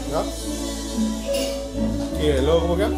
¿Ya? ¿Y luego cómo queda?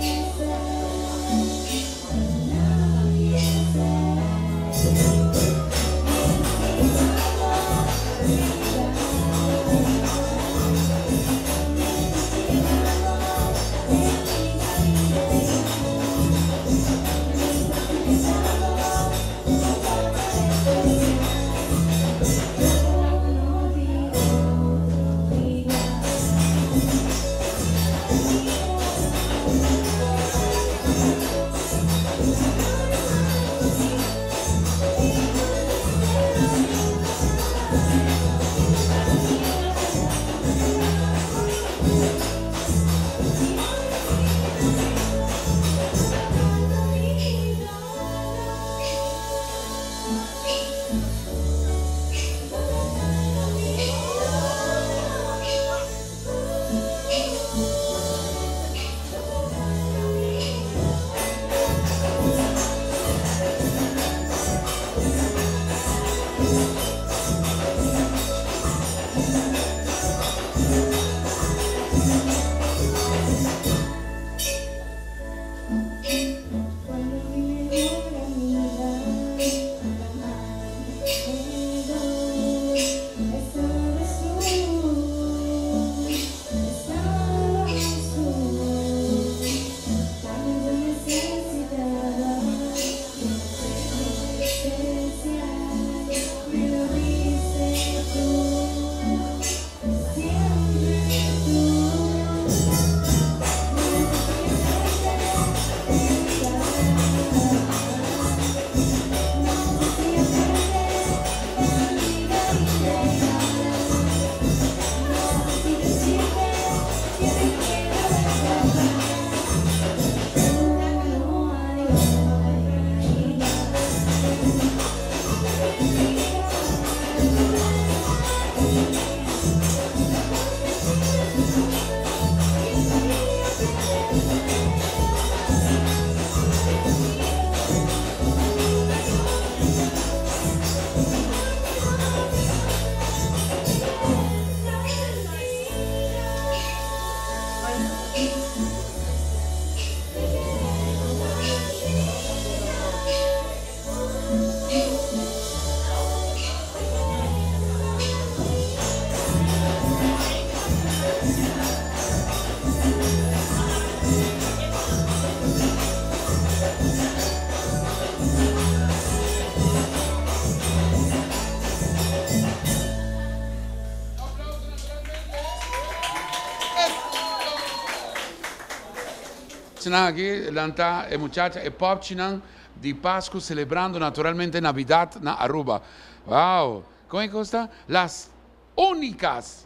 Aquí lanta muchacha e pop chinang di Pascua celebrando naturalmente Navidad na Aruba. Wow, ¿cómo costa? Las únicas.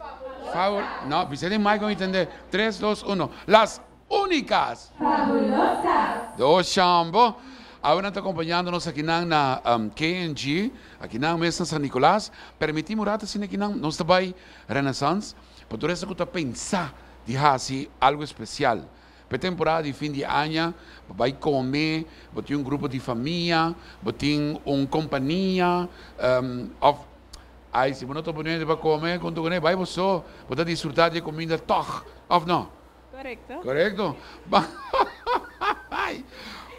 No, Vicente Mike no entender. 3, 2, 1. Las únicas. Fabulosas. Do Chambo. Ahora está acompañándonos aquí na KNG, aquí na Mesa San Nicolás. Permitimos rata sin aquí nos está by Renaissance. Por todo eso que está pensar de hacer algo especial. Para temporada de fim de ano, vai comer, vai ter grupo de família, vai ter companhia, aí se você não está podendo para comer, quando você vai você, vai desfrutar de comida toch, ou não? Correcto. Correcto?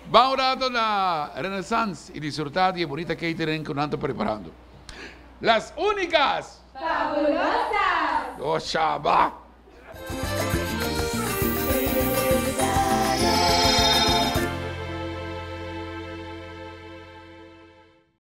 Vamos rato na Renaissance e desfrutar de bonita catering que nós estamos preparando. Las únicas! Fabulosas! Oh, Shaba!